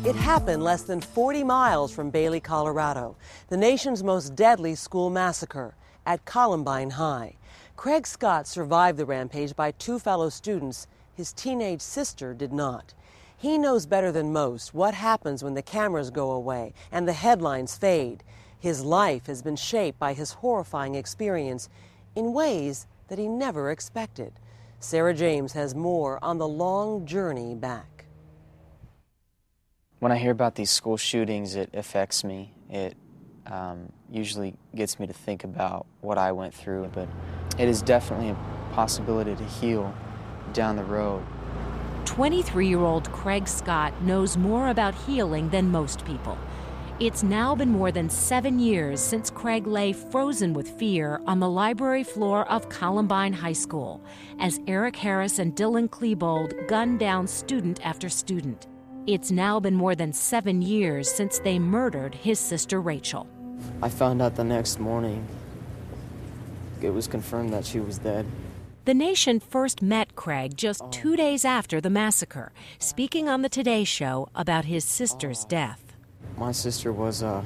It happened less than 40 miles from Bailey, Colorado, the nation's most deadly school massacre at Columbine High. Craig Scott survived the rampage by two fellow students. His teenage sister did not. He knows better than most what happens when the cameras go away and the headlines fade. His life has been shaped by his horrifying experience in ways that he never expected. Sarah James has more on the long journey back. When I hear about these school shootings, it affects me. It usually gets me to think about what I went through, but it is definitely a possibility to heal down the road. 23-year-old Craig Scott knows more about healing than most people. It's now been more than 7 years since Craig lay frozen with fear on the library floor of Columbine High School as Eric Harris and Dylan Klebold gunned down student after student. It's now been more than 7 years since they murdered his sister Rachel. I found out the next morning. It was confirmed that she was dead. The nation first met Craig just 2 days after the massacre, speaking on the Today Show about his sister's death. My sister was a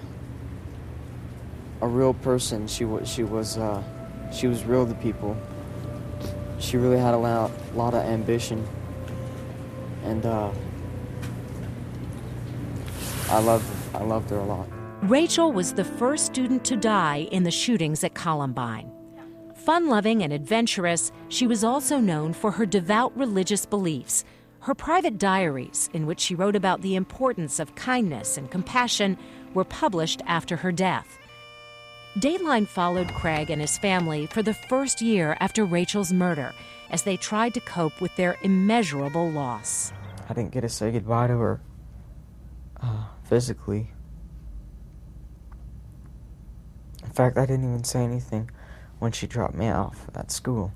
real person. She was real to people. She really had a lot of ambition, and I loved her a lot. Rachel was the first student to die in the shootings at Columbine. Fun-loving and adventurous, she was also known for her devout religious beliefs. Her private diaries, in which she wrote about the importance of kindness and compassion, were published after her death. Dateline followed Craig and his family for the first year after Rachel's murder, as they tried to cope with their immeasurable loss. I didn't get to say goodbye to her physically. In fact, I didn't even say anything when she dropped me off at school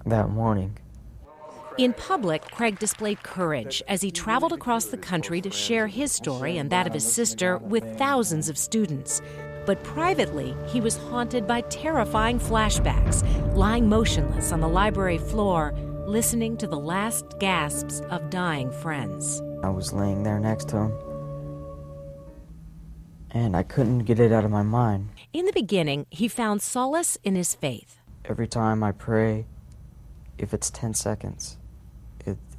that morning. In public, Craig displayed courage as he traveled across the country to share his story and that of his sister with thousands of students. But privately, he was haunted by terrifying flashbacks, lying motionless on the library floor, listening to the last gasps of dying friends. I was laying there next to him, and I couldn't get it out of my mind. In the beginning, he found solace in his faith. Every time I pray, if it's 10 seconds,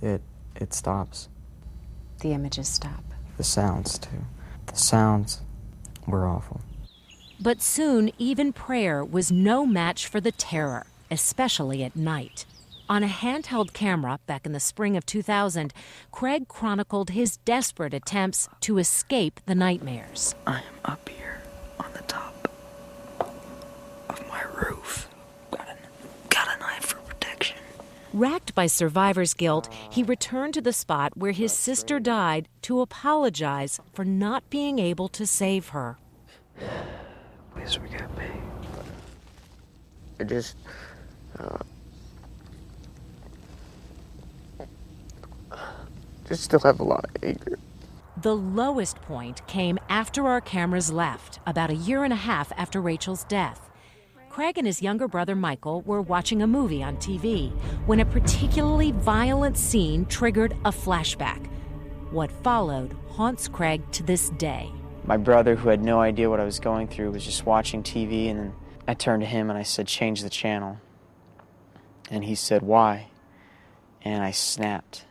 it stops. The images stop. The sounds, too. The sounds were awful. But soon, even prayer was no match for the terror, especially at night. On a handheld camera back in the spring of 2000, Craig chronicled his desperate attempts to escape the nightmares. I am up here on the top of my roof. Got a knife for protection. Racked by survivor's guilt, he returned to the spot where his sister died to apologize for not being able to save her. Please forgive me. I just still have a lot of anger. The lowest point came after our cameras left, about a year and a half after Rachel's death. Craig and his younger brother Michael were watching a movie on TV when a particularly violent scene triggered a flashback. What followed haunts Craig to this day. My brother, who had no idea what I was going through, was just watching TV, and then I turned to him and I said, "Change the channel." And he said, "Why?" And I snapped.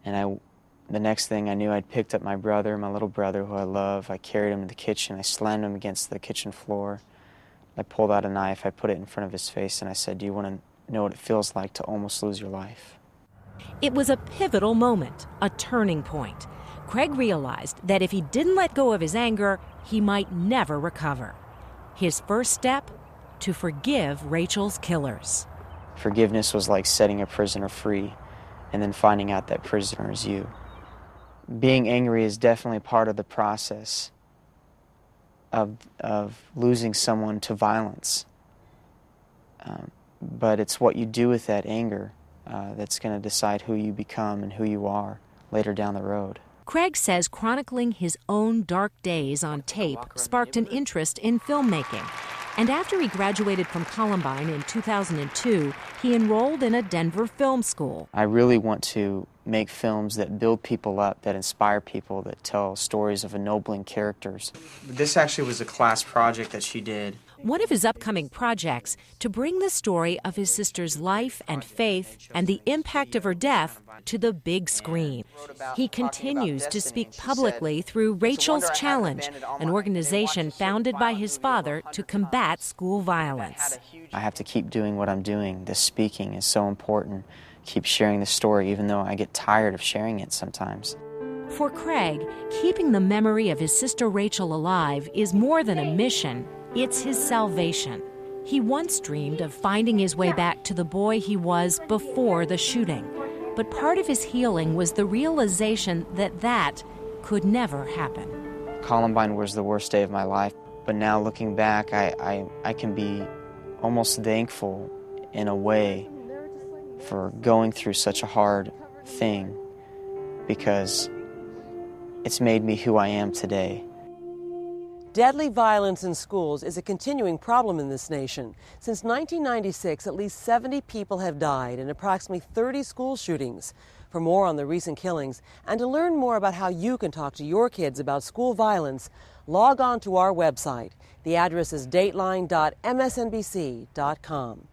And the next thing I knew, I'd picked up my brother, my little brother, who I love. I carried him to the kitchen. I slammed him against the kitchen floor. I pulled out a knife. I put it in front of his face, and I said, "Do you want to know what it feels like to almost lose your life?" It was a pivotal moment, a turning point. Craig realized that if he didn't let go of his anger, he might never recover. His first step, to forgive Rachel's killers. Forgiveness was like setting a prisoner free and then finding out that prisoner is you. Being angry is definitely part of the process of losing someone to violence. But it's what you do with that anger that's going to decide who you become and who you are later down the road. Craig says chronicling his own dark days on tape sparked an interest in filmmaking. And after he graduated from Columbine in 2002, he enrolled in a Denver film school. I really want to make films that build people up, that inspire people, that tell stories of ennobling characters. This actually was a class project that she did. One of his upcoming projects to bring the story of his sister's life and faith and the impact of her death to the big screen. He continues to speak publicly through Rachel's Challenge, an organization founded by his father to combat school violence. I have to keep doing what I'm doing. The speaking is so important. Keep sharing the story, even though I get tired of sharing it sometimes. For Craig, keeping the memory of his sister Rachel alive is more than a mission, it's his salvation. He once dreamed of finding his way back to the boy he was before the shooting. But part of his healing was the realization that that could never happen. Columbine was the worst day of my life, but now looking back, I can be almost thankful in a way for going through such a hard thing, because it's made me who I am today. Deadly violence in schools is a continuing problem in this nation. Since 1996, at least 70 people have died in approximately 30 school shootings. For more on the recent killings and to learn more about how you can talk to your kids about school violence, log on to our website. The address is dateline.msnbc.com.